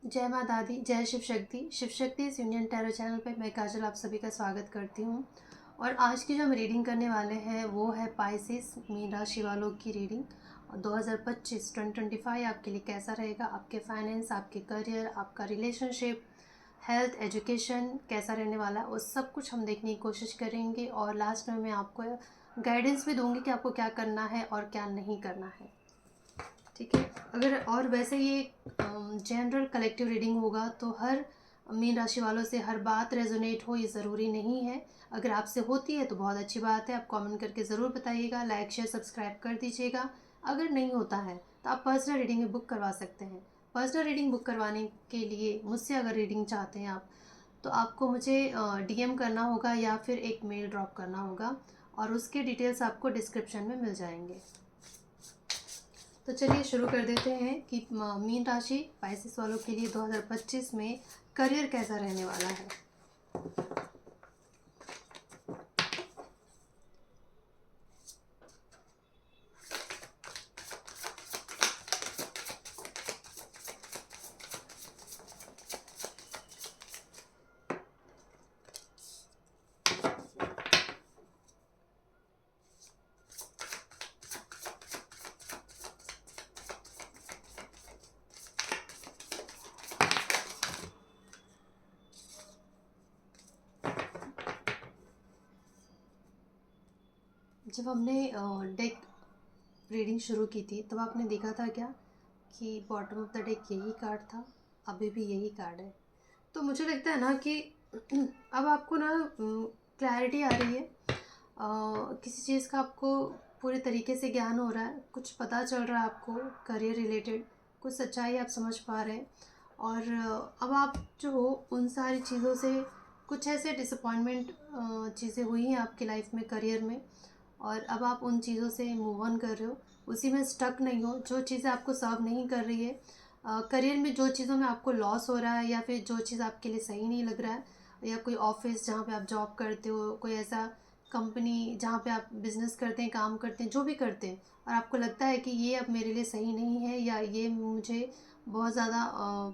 जय माँ दादी, जय शिव शक्ति इस यूनियन टैरो चैनल पे मैं काजल आप सभी का स्वागत करती हूँ। और आज की जो हम रीडिंग करने वाले हैं वो है पाइसेस मीन राशि वालों की रीडिंग। 2025 आपके लिए कैसा रहेगा, आपके फाइनेंस, आपके करियर, आपका रिलेशनशिप, हेल्थ, एजुकेशन कैसा रहने वाला है, वो सब कुछ हम देखने की कोशिश करेंगे। और लास्ट में मैं आपको गाइडेंस भी दूंगी कि आपको क्या करना है और क्या नहीं करना है। ठीक है। अगर और वैसे ये जनरल कलेक्टिव रीडिंग होगा तो हर मीन राशि वालों से हर बात रेजोनेट हो ये ज़रूरी नहीं है। अगर आपसे होती है तो बहुत अच्छी बात है, आप कमेंट करके ज़रूर बताइएगा, लाइक शेयर सब्सक्राइब कर दीजिएगा। अगर नहीं होता है तो आप पर्सनल रीडिंग में बुक करवा सकते हैं। पर्सनल रीडिंग बुक करवाने के लिए मुझसे अगर रीडिंग चाहते हैं आप, तो आपको मुझे डीएम करना होगा या फिर एक मेल ड्रॉप करना होगा, और उसके डिटेल्स आपको डिस्क्रिप्शन में मिल जाएंगे। तो चलिए शुरू कर देते हैं कि मीन राशि पाइसेस वालों के लिए 2025 में करियर कैसा रहने वाला है। जब हमने डेक रीडिंग शुरू की थी तब आपने देखा था क्या कि बॉटम ऑफ द डेक यही कार्ड था, अभी भी यही कार्ड है। तो मुझे लगता है ना कि अब आपको ना क्लैरिटी आ रही है, किसी चीज़ का आपको पूरे तरीके से ज्ञान हो रहा है, कुछ पता चल रहा है आपको करियर रिलेटेड, कुछ सच्चाई आप समझ पा रहे हैं। और अब आप जो हो उन सारी चीज़ों से कुछ ऐसे डिसअपॉइंटमेंट चीज़ें हुई हैं आपकी लाइफ में, करियर में, और अब आप उन चीज़ों से मूव ऑन कर रहे हो, उसी में स्टक नहीं हो। जो चीज़ें आपको सर्व नहीं कर रही है करियर में, जो चीज़ों में आपको लॉस हो रहा है या फिर जो चीज़ आपके लिए सही नहीं लग रहा है, या कोई ऑफिस जहाँ पे आप जॉब करते हो, कोई ऐसा कंपनी जहाँ पे आप बिज़नेस करते हैं, काम करते हैं, जो भी करते हैं, और आपको लगता है कि ये अब मेरे लिए सही नहीं है या ये मुझे बहुत ज़्यादा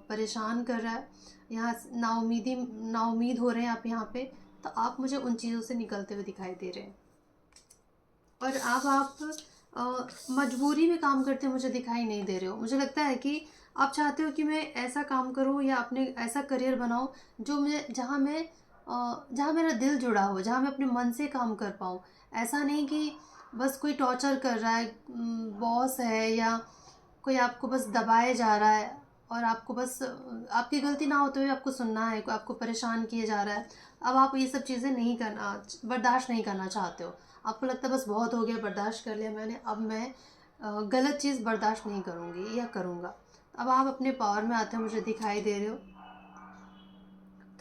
परेशान कर रहा है, यहाँ नाउमीद हो रहे हैं आप यहाँ पे, तो आप मुझे उन चीज़ों से निकलते हुए दिखाई दे रहे हैं। और अब आप मजबूरी में काम करते मुझे दिखाई नहीं दे रहे हो। मुझे लगता है कि आप चाहते हो कि मैं ऐसा काम करूं या अपने ऐसा करियर बनाऊं जो मुझे, जहां मेरा दिल जुड़ा हो, जहां मैं अपने मन से काम कर पाऊं। ऐसा नहीं कि बस कोई टॉर्चर कर रहा है, बॉस है या कोई आपको बस दबाए जा रहा है, और आपको बस आपकी गलती ना होते हुए आपको सुनना है, आपको परेशान किया जा रहा है। अब आप ये सब चीज़ें नहीं करना, बर्दाश्त नहीं करना चाहते हो। आपको लगता है बस बहुत हो गया, बर्दाश्त कर लिया मैंने, अब मैं गलत चीज़ बर्दाश्त नहीं करूँगी या करूँगा। अब आप अपने पावर में आते हो, मुझे दिखाई दे रहे हो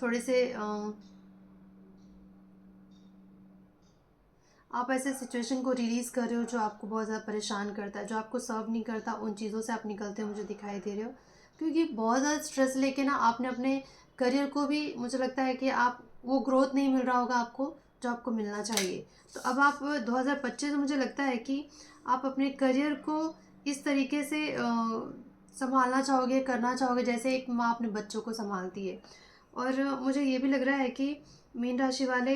थोड़े से आप ऐसे सिचुएशन को रिलीज़ कर रहे हो जो आपको बहुत ज़्यादा परेशान करता है, जो आपको सर्व नहीं करता, उन चीज़ों से आप निकलते हो, मुझे दिखाई दे रहे हो। क्योंकि बहुत ज़्यादा स्ट्रेस लेके ना आपने अपने करियर को भी, मुझे लगता है कि आप वो ग्रोथ नहीं मिल रहा होगा आपको जो आपको मिलना चाहिए। तो अब आप 2025 में मुझे लगता है कि आप अपने करियर को इस तरीके से संभालना चाहोगे, करना चाहोगे जैसे एक माँ अपने बच्चों को संभालती है। और मुझे ये भी लग रहा है कि मीन राशि वाले,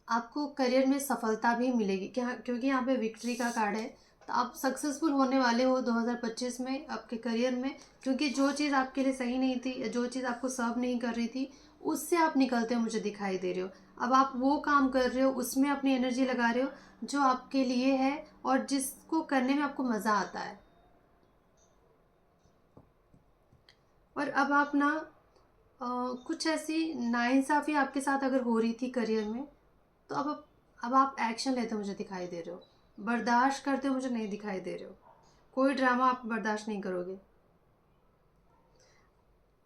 आपको करियर में सफलता भी मिलेगी क्या, क्योंकि यहाँ पे विक्ट्री का कार्ड है। तो आप सक्सेसफुल होने वाले हो 2025 में आपके करियर में, क्योंकि जो चीज़ आपके लिए सही नहीं थी या जो चीज़ आपको सर्व नहीं कर रही थी, उससे आप निकलते हो, मुझे दिखाई दे रहे हो। अब आप वो काम कर रहे हो, उसमें अपनी एनर्जी लगा रहे हो जो आपके लिए है और जिसको करने में आपको मज़ा आता है। और अब आप ना कुछ ऐसी नाइंसाफ़ी आपके साथ अगर हो रही थी करियर में, तो अब आप एक्शन लेते हो, मुझे दिखाई दे रहे हो। बर्दाश्त करते हो, मुझे नहीं दिखाई दे रहे हो। कोई ड्रामा आप बर्दाश्त नहीं करोगे।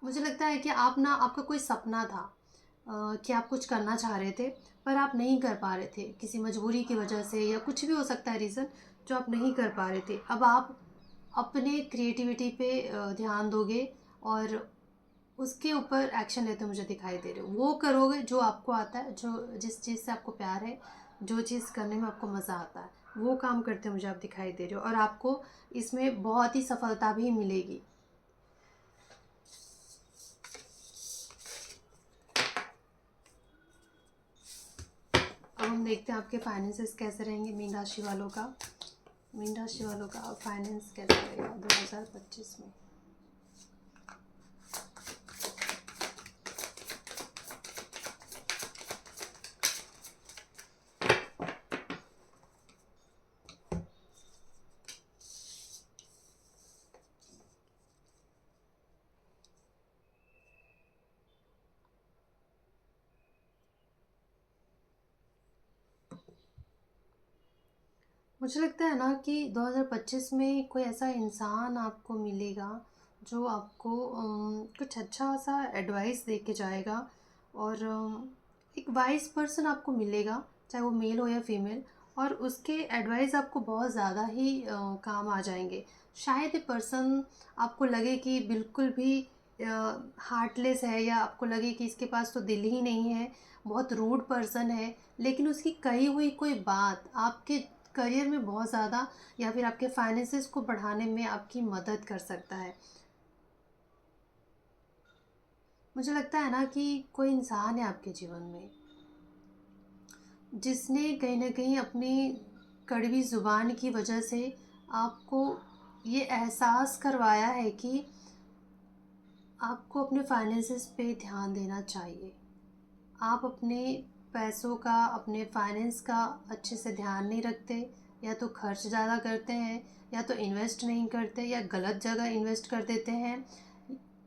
मुझे लगता है कि आप ना, आपका कोई सपना था कि आप कुछ करना चाह रहे थे पर आप नहीं कर पा रहे थे, किसी मजबूरी की वजह से या कुछ भी हो सकता है रीज़न, जो आप नहीं कर पा रहे थे। अब आप अपने क्रिएटिविटी पे ध्यान दोगे और उसके ऊपर एक्शन लेते मुझे दिखाई दे रहे हो। वो करोगे जो आपको आता है, जो जिस चीज़ से आपको प्यार है, जो चीज़ करने में आपको मज़ा आता है, वो काम करते मुझे आप दिखाई दे रहे हो, और आपको इसमें बहुत ही सफलता भी मिलेगी। अब हम देखते हैं आपके फाइनेंसेस कैसे रहेंगे मीन राशि वालों का। मीन राशि वालों का फाइनेंस कैसा रहेगा 2025 में। मुझे लगता है ना कि 2025 में कोई ऐसा इंसान आपको मिलेगा जो आपको कुछ अच्छा सा एडवाइस दे के जाएगा। और एक वाइज पर्सन आपको मिलेगा, चाहे वो मेल हो या फीमेल, और उसके एडवाइस आपको बहुत ज़्यादा ही काम आ जाएंगे। शायद ये पर्सन आपको लगे कि बिल्कुल भी हार्टलेस है, या आपको लगे कि इसके पास तो दिल ही नहीं है, बहुत रूड पर्सन है, लेकिन उसकी कही हुई कोई बात आपके करियर में बहुत ज़्यादा, या फिर आपके फाइनेंसेस को बढ़ाने में आपकी मदद कर सकता है। मुझे लगता है ना कि कोई इंसान है आपके जीवन में जिसने कहीं ना कहीं अपनी कड़वी ज़ुबान की वजह से आपको ये एहसास करवाया है कि आपको अपने फाइनेंसेस पे ध्यान देना चाहिए। आप अपने पैसों का, अपने फाइनेंस का अच्छे से ध्यान नहीं रखते, या तो खर्च ज़्यादा करते हैं, या तो इन्वेस्ट नहीं करते, या गलत जगह इन्वेस्ट कर देते हैं।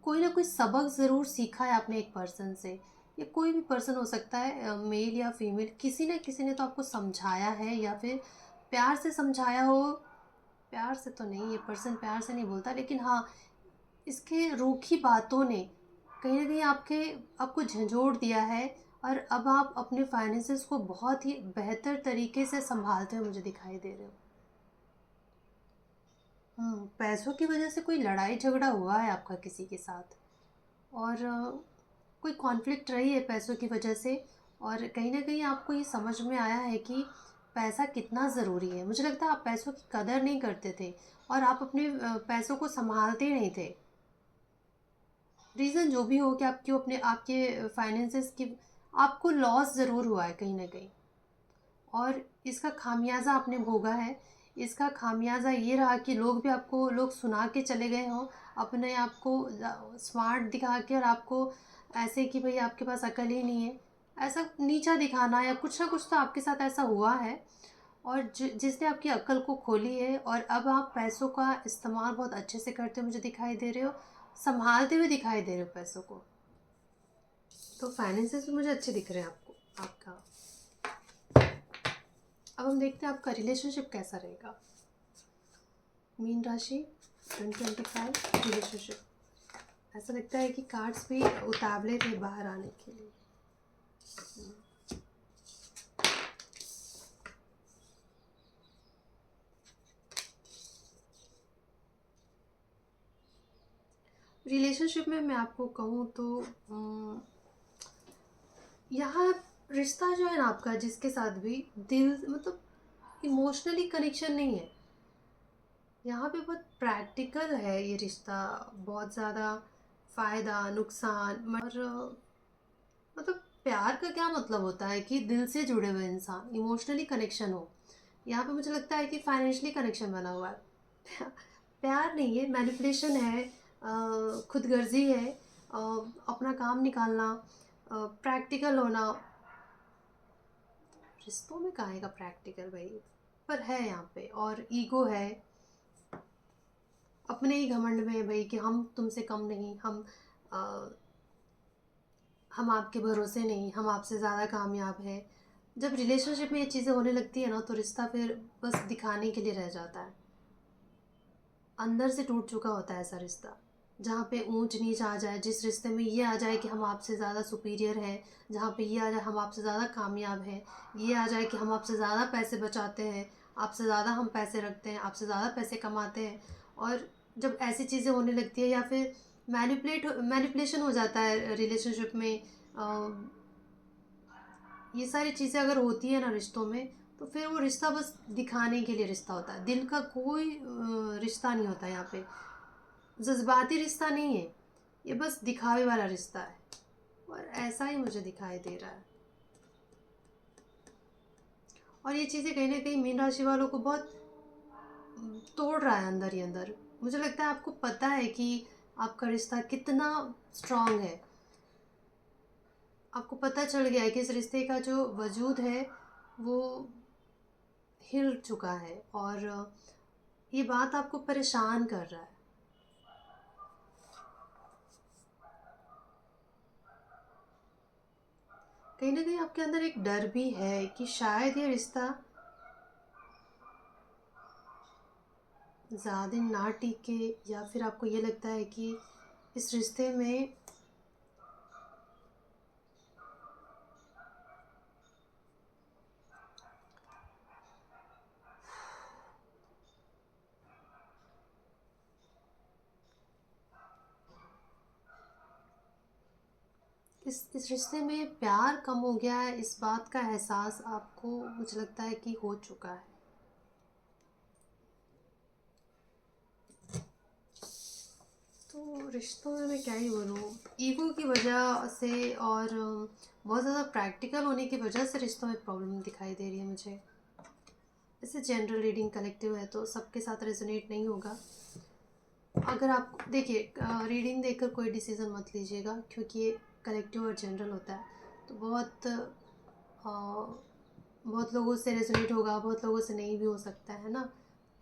कोई ना कोई सबक ज़रूर सीखा है आपने एक पर्सन से। ये कोई भी पर्सन हो सकता है, मेल या फीमेल, किसी न किसी ने तो आपको समझाया है, या फिर प्यार से समझाया हो। प्यार से तो नहीं, ये पर्सन प्यार से नहीं बोलता, लेकिन हाँ, इसके रूखी बातों ने कहीं न कहीं आपको झंझोड़ दिया है। और अब आप अपने फाइनेंसेस को बहुत ही बेहतर तरीके से सँभालते हुए मुझे दिखाई दे रहे हो। पैसों की वजह से कोई लड़ाई झगड़ा हुआ है आपका किसी के साथ, और कोई कॉन्फ्लिक्ट रही है पैसों की वजह से। और कहीं न कहीं आपको ये समझ में आया है कि पैसा कितना ज़रूरी है। मुझे लगता है आप पैसों की कदर नहीं करते थे, और आप अपने पैसों को सँभालते नहीं थे। रीज़न जो भी हो कि आप क्यों अपने आपके फाइनेंसेस की आपको लॉस ज़रूर हुआ है कहीं न कहीं, और इसका खामियाज़ा आपने भोगा है। इसका खामियाज़ा ये रहा कि लोग सुना के चले गए हों, अपने आप को स्मार्ट दिखा के, और आपको ऐसे कि भई आपके पास अकल ही नहीं है, ऐसा नीचा दिखाना, या कुछ ना कुछ तो आपके साथ ऐसा हुआ है। और जिसने आपकी अक्ल को खोली है, और अब आप पैसों का इस्तेमाल बहुत अच्छे से करते हुए मुझे दिखाई दे रहे हो, सँभालते हुए दिखाई दे रहे हो पैसों को। तो फाइनेंसेस भी मुझे अच्छे दिख रहे हैं आपको, आपका। अब हम देखते हैं आपका रिलेशनशिप कैसा रहेगा। मीन राशि 2025 रिलेशनशिप। ऐसा लगता है कि कार्ड्स भी उतावले थे बाहर आने के लिए। रिलेशनशिप में मैं आपको कहूँ तो यहाँ रिश्ता जो है ना आपका, जिसके साथ भी दिल, मतलब इमोशनली कनेक्शन नहीं है। यहाँ पे बहुत प्रैक्टिकल है ये रिश्ता, बहुत ज़्यादा फ़ायदा नुकसान। और मतलब प्यार का क्या मतलब होता है कि दिल से जुड़े हुए इंसान, इमोशनली कनेक्शन हो। यहाँ पे मुझे लगता है कि फाइनेंशियली कनेक्शन बना हुआ है। प्यार नहीं है, मैनिपुलेशन है, खुदगर्जी है, अपना काम निकालना, प्रैक्टिकल होना। रिश्तों में कहाँ है का प्रैक्टिकल भाई, पर है यहाँ पे। और ईगो है, अपने ही घमंड में है भाई कि हम तुमसे कम नहीं, अ, हम आपके भरोसे नहीं, हम आपसे ज़्यादा कामयाब हैं। जब रिलेशनशिप में ये चीज़ें होने लगती है ना, तो रिश्ता फिर बस दिखाने के लिए रह जाता है। अंदर से टूट चुका होता है ऐसा रिश्ता, जहाँ पे ऊंच नीच आ जाए। जिस रिश्ते में ये आ जाए कि हम आपसे ज़्यादा सुपीरियर हैं, जहाँ पे ये आ जाए हम आपसे ज़्यादा कामयाब हैं, ये आ जाए कि हम आपसे ज़्यादा पैसे बचाते हैं, आपसे ज़्यादा हम पैसे रखते हैं, आपसे ज़्यादा पैसे कमाते हैं। और जब ऐसी चीज़ें होने लगती है, या फिर मैनिपुलेशन हो जाता है रिलेशनशिप में, ये सारी चीज़ें अगर होती है ना रिश्तों में, तो फिर वो रिश्ता बस दिखाने के लिए रिश्ता होता है। दिल का कोई रिश्ता नहीं होता यहाँ पे, जज्बाती रिश्ता नहीं है, ये बस दिखावे वाला रिश्ता है। और ऐसा ही मुझे दिखाई दे रहा है। और ये चीज़ें कहीं न कहीं मीन राशि वालों को बहुत तोड़ रहा है अंदर ही अंदर। मुझे लगता है आपको पता है कि आपका रिश्ता कितना स्ट्रॉन्ग है। आपको पता चल गया है कि इस रिश्ते का जो वजूद है वो हिल चुका है, और ये बात आपको परेशान कर रहा है। कहीं ना कहीं आपके अंदर एक डर भी है कि शायद ये रिश्ता ज़्यादा दिन ना टिके, या फिर आपको ये लगता है कि इस रिश्ते में इस रिश्ते में प्यार कम हो गया है, इस बात का एहसास आपको मुझे लगता है कि हो चुका है। तो रिश्तों में मैं क्या ही बोलूँ, ईगो की वजह से और बहुत ज़्यादा प्रैक्टिकल होने की वजह से रिश्तों में प्रॉब्लम दिखाई दे रही है मुझे। जैसे जनरल रीडिंग कलेक्टिव है तो सबके साथ रेजोनेट नहीं होगा। अगर आप देखिए, रीडिंग देखकर कोई डिसीज़न मत लीजिएगा, क्योंकि ये कलेक्टिव और जनरल होता है। तो बहुत लोगों से रेजोनेट होगा, बहुत लोगों से नहीं भी हो सकता है ना।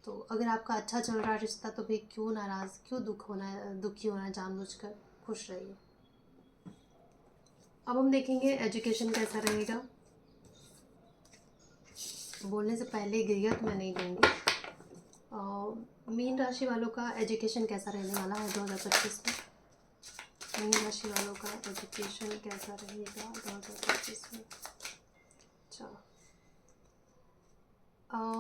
तो अगर आपका अच्छा चल रहा है रिश्ता तो भाई क्यों नाराज़, क्यों दुखी होना है, जानबूझकर खुश रहिए। अब हम देखेंगे एजुकेशन कैसा रहेगा। बोलने से पहले गिरियत मैं नहीं दूंगी। मीन राशि वालों का एजुकेशन कैसा रहने वाला है 2025 में। मीन राशि वालों का एजुकेशन कैसा रहेगा 2025 में। चलो,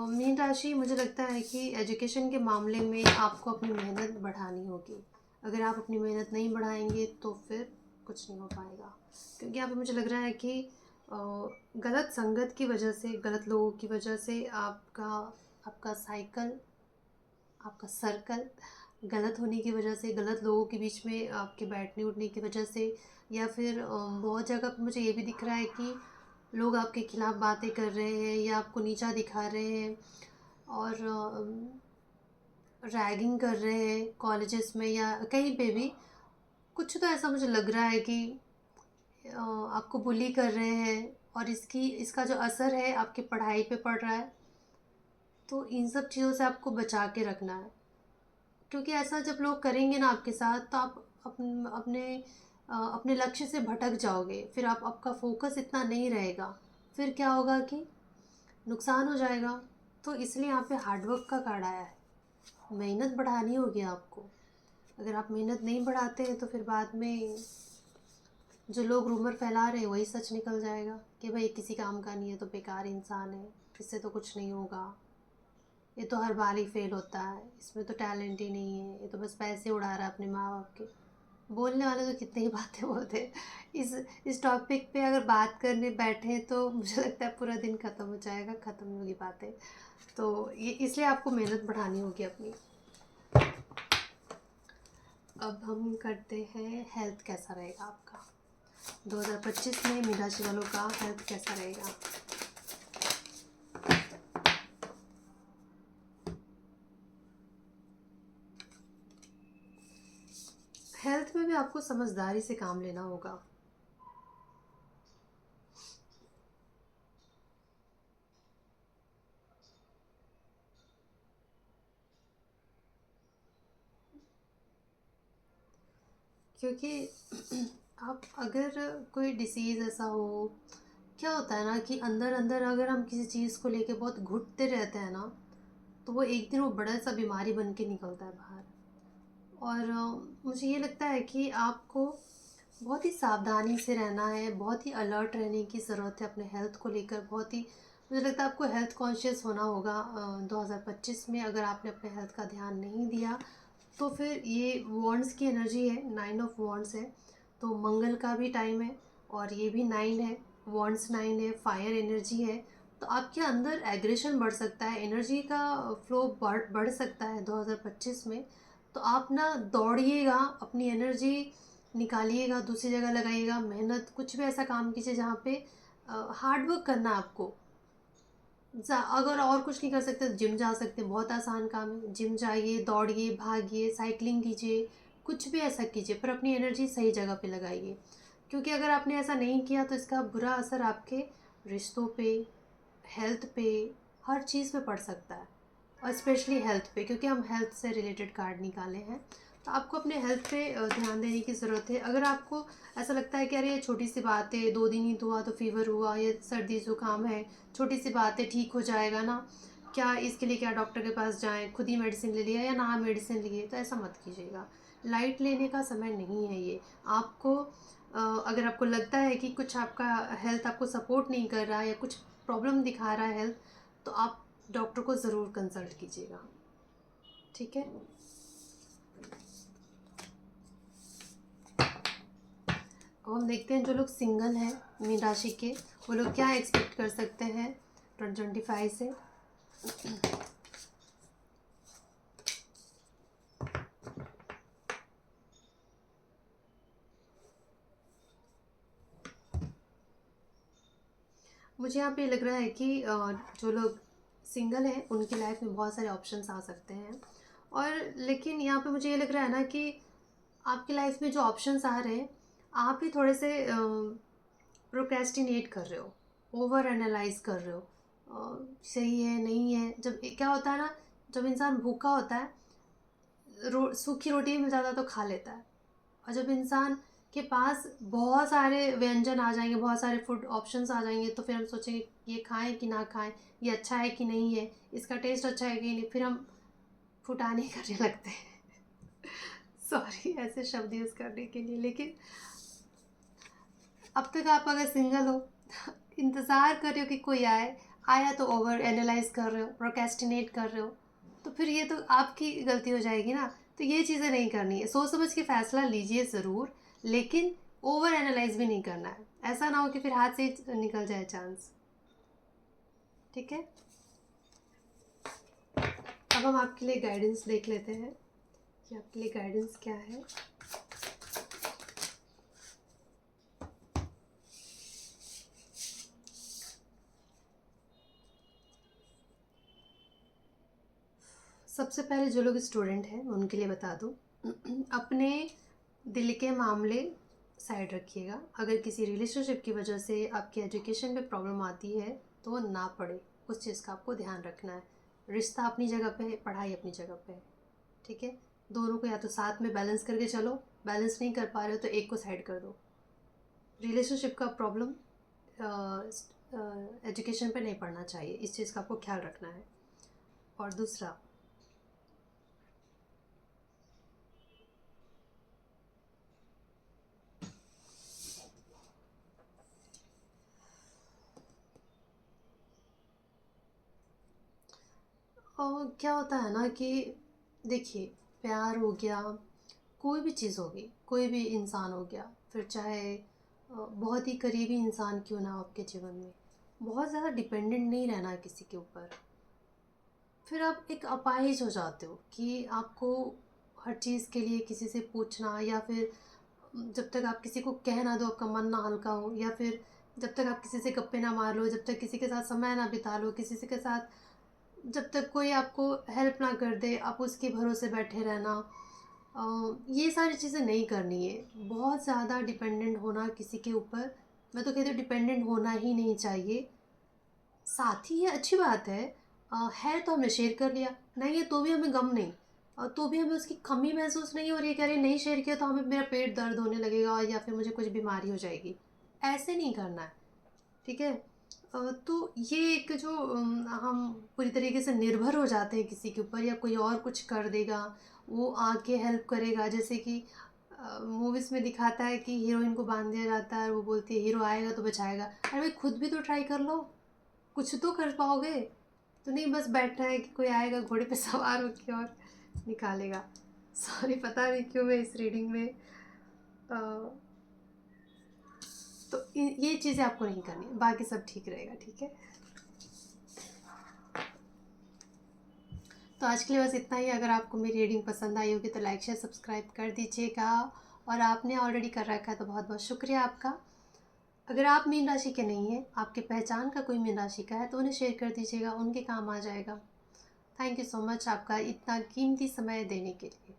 मीन राशि, मुझे लगता है कि एजुकेशन के मामले में आपको अपनी मेहनत बढ़ानी होगी। अगर आप अपनी मेहनत नहीं बढ़ाएंगे तो फिर कुछ नहीं हो पाएगा, क्योंकि यहाँ पे मुझे लग रहा है कि गलत संगत की वजह से, गलत लोगों की वजह से आपका आपका साइकिल, आपका सर्कल गलत होने की वजह से, गलत लोगों के बीच में आपके बैठने उठने की वजह से, या फिर बहुत जगह पे मुझे ये भी दिख रहा है कि लोग आपके खिलाफ़ बातें कर रहे हैं या आपको नीचा दिखा रहे हैं, और रैगिंग कर रहे हैं कॉलेजेस में या कहीं पे भी। कुछ तो ऐसा मुझे लग रहा है कि आपको बुली कर रहे हैं, और इसका जो असर है आपकी पढ़ाई पे पड़ रहा है। तो इन सब चीज़ों से आपको बचा के रखना है, क्योंकि ऐसा जब लोग करेंगे ना आपके साथ तो आप अपने लक्ष्य से भटक जाओगे, फिर आपका फोकस इतना नहीं रहेगा, फिर क्या होगा कि नुकसान हो जाएगा। तो इसलिए यहाँ पे हार्डवर्क का कार्ड आया है। मेहनत बढ़ानी होगी आपको। अगर आप मेहनत नहीं बढ़ाते हैं तो फिर बाद में जो लोग रूमर फैला रहे हैं वही सच निकल जाएगा कि भाई किसी काम का नहीं है, तो बेकार इंसान है, इससे तो कुछ नहीं होगा, ये तो हर बार ही फेल होता है, इसमें तो टैलेंट ही नहीं है, ये तो बस पैसे उड़ा रहा है अपने माँ बाप के। बोलने वाले तो कितनी ही बातें बोलते हैं। इस टॉपिक पे अगर बात करने बैठे तो मुझे लगता है पूरा दिन ख़त्म हो जाएगा, ख़त्म नहीं होगी बातें। तो ये इसलिए आपको मेहनत बढ़ानी होगी अपनी। अब हम करते हैं हेल्थ कैसा रहेगा आपका 2025 में। मीन राशि वालों का हेल्थ कैसा रहेगा। हेल्थ में भी आपको समझदारी से काम लेना होगा। क्योंकि आप अगर कोई डिसीज़ ऐसा हो, क्या होता है ना कि अंदर अंदर अगर हम किसी चीज़ को लेके बहुत घुटते रहते हैं ना, तो वो एक दिन वो बड़ा सा बीमारी बन के निकलता है बाहर। और मुझे ये लगता है कि आपको बहुत ही सावधानी से रहना है, बहुत ही अलर्ट रहने की ज़रूरत है अपने हेल्थ को लेकर। बहुत ही मुझे लगता है आपको हेल्थ कॉन्शियस होना होगा 2025 में। अगर आपने अपने हेल्थ का ध्यान नहीं दिया तो फिर ये वॉन्ड्स की एनर्जी है, 9 ऑफ वॉन्ड्स है, तो मंगल का भी टाइम है, और ये भी 9 है, वॉन्ड्स 9 है, फायर एनर्जी है। तो आपके अंदर एग्रेशन बढ़ सकता है, एनर्जी का फ्लो बढ़ सकता है 2025 में। तो आप ना दौड़िएगा, अपनी एनर्जी निकालिएगा, दूसरी जगह लगाइएगा, मेहनत कुछ भी ऐसा काम कीजिए जहाँ पे हार्ड वर्क करना है आपको। अगर और कुछ नहीं कर सकते तो जिम जा सकते हैं, बहुत आसान काम है। जिम जाइए, दौड़िए, भागिए, साइकिलिंग कीजिए, कुछ भी ऐसा कीजिए, पर अपनी एनर्जी सही जगह पे लगाइए। क्योंकि अगर आपने ऐसा नहीं किया तो इसका बुरा असर आपके रिश्तों पे, हेल्थ पे, हर चीज़ पे पड़ सकता है। और स्पेशली हेल्थ पे, क्योंकि हम हेल्थ से रिलेटेड कार्ड निकाले हैं। तो आपको अपने हेल्थ पे ध्यान देने की ज़रूरत है। अगर आपको ऐसा लगता है कि अरे ये छोटी सी बात है, 2 दिन ही तो हुआ तो फीवर हुआ, ये सर्दी ज़ुकाम है, छोटी सी बात है, ठीक हो जाएगा ना, क्या इसके लिए क्या डॉक्टर के पास जाएं, खुद ही मेडिसिन ले लिया या ना मेडिसिन लिए, तो ऐसा मत कीजिएगा। लाइट लेने का समय नहीं है ये। आपको अगर आपको लगता है कि कुछ आपका हेल्थ आपको सपोर्ट नहीं कर रहा है या कुछ प्रॉब्लम दिखा रहा है हेल्थ, तो आप डॉक्टर को ज़रूर कंसल्ट कीजिएगा। ठीक है। अब हम देखते हैं जो लोग सिंगल हैं मीन राशि के, वो लोग क्या एक्सपेक्ट कर सकते हैं 2025 से। मुझे यहाँ पे लग रहा है कि जो लोग सिंगल हैं उनकी लाइफ में बहुत सारे ऑप्शंस आ सकते हैं। और लेकिन यहाँ पे मुझे ये लग रहा है ना कि आपकी लाइफ में जो ऑप्शंस आ रहे हैं, आप ही थोड़े से प्रोक्रेस्टिनेट कर रहे हो, ओवर एनालाइज कर रहे हो। सही है नहीं है, जब क्या होता है ना, जब इंसान भूखा होता है, सूखी रोटी मिल जाता है तो खा लेता है। और जब इंसान के पास बहुत सारे व्यंजन आ जाएंगे, बहुत सारे फूड ऑप्शंस आ जाएंगे, तो फिर हम सोचेंगे ये खाएं कि ना खाएं, ये अच्छा है कि नहीं है, इसका टेस्ट अच्छा है कि नहीं, फिर हम फुटानी करने लगते हैं। सॉरी ऐसे शब्द यूज़ करने के लिए, लेकिन अब तक आप अगर सिंगल हो, इंतज़ार कर रहे हो कि कोई आए, आया तो ओवर एनालाइज कर रहे हो, प्रोकेस्टिनेट कर रहे हो, तो फिर ये तो आपकी गलती हो जाएगी ना। तो ये चीज़ें नहीं करनी है, सोच समझ के फ़ैसला लीजिए ज़रूर, लेकिन ओवर एनालाइज भी नहीं करना है। ऐसा ना हो कि फिर हाथ से ही निकल जाए चांस। ठीक है। अब हम आपके लिए गाइडेंस देख लेते हैं कि आपके लिए गाइडेंस क्या है। सबसे पहले जो लोग स्टूडेंट हैं उनके लिए बता दूं, अपने दिल के मामले साइड रखिएगा। अगर किसी रिलेशनशिप की वजह से आपकी एजुकेशन पे प्रॉब्लम आती है तो वो ना पड़े, उस चीज़ का आपको ध्यान रखना है। रिश्ता अपनी जगह पे है, पढ़ाई अपनी जगह पे है। ठीक है। दोनों को या तो साथ में बैलेंस करके चलो, बैलेंस नहीं कर पा रहे हो तो एक को साइड कर दो। रिलेशनशिप का प्रॉब्लम एजुकेशन पे नहीं पड़ना चाहिए, इस चीज़ का आपको ख्याल रखना है। और दूसरा, और क्या होता है ना कि देखिए, प्यार हो गया, कोई भी चीज़ होगी, कोई भी इंसान हो गया, फिर चाहे बहुत ही करीबी इंसान क्यों ना हो आपके जीवन में, बहुत ज़्यादा डिपेंडेंट नहीं रहना किसी के ऊपर। फिर आप एक अपाहिज हो जाते हो कि आपको हर चीज़ के लिए किसी से पूछना, या फिर जब तक आप किसी को कह ना दो आपका मन ना हल्का हो, या फिर जब तक आप किसी से गप्पे ना मार लो, जब तक किसी के साथ समय ना बिता लो, किसी से के साथ जब तक कोई आपको हेल्प ना कर दे, आप उसके भरोसे बैठे रहना, ये सारी चीज़ें नहीं करनी है। बहुत ज़्यादा डिपेंडेंट होना किसी के ऊपर, मैं तो कहती हूँ डिपेंडेंट होना ही नहीं चाहिए। साथी है अच्छी बात है तो हमने शेयर कर लिया, नहीं है तो भी हमें गम नहीं, और तो भी हमें उसकी कमी महसूस नहीं हो रही है कि अरे नहीं शेयर किया तो हमें मेरा पेट दर्द होने लगेगा या फिर मुझे कुछ बीमारी हो जाएगी। ऐसे नहीं करना है। ठीक है। तो ये एक जो हम पूरी तरीके से निर्भर हो जाते हैं किसी के ऊपर, या कोई और कुछ कर देगा, वो आके हेल्प करेगा, जैसे कि मूवीज़ में दिखाता है कि हीरोइन को बांध दिया जाता है और वो बोलती है हीरो आएगा तो बचाएगा। अरे भाई खुद भी तो ट्राई कर लो, कुछ तो कर पाओगे। तो नहीं बस बैठना है कि कोई आएगा घोड़े पे सवार होके और निकालेगा। सॉरी पता नहीं क्यों मैं इस रीडिंग में तो ये चीज़ें आपको नहीं करनी, बाकी सब ठीक रहेगा। ठीक है। तो आज के लिए बस इतना ही। अगर आपको मेरी रीडिंग पसंद आई होगी तो लाइक शेयर सब्सक्राइब कर दीजिएगा, और आपने ऑलरेडी कर रखा है तो बहुत बहुत शुक्रिया आपका। अगर आप मीन राशि के नहीं हैं, आपके पहचान का कोई मीन राशि का है, तो उन्हें शेयर कर दीजिएगा, उनके काम आ जाएगा। थैंक यू सो मच आपका इतना कीमती समय देने के लिए।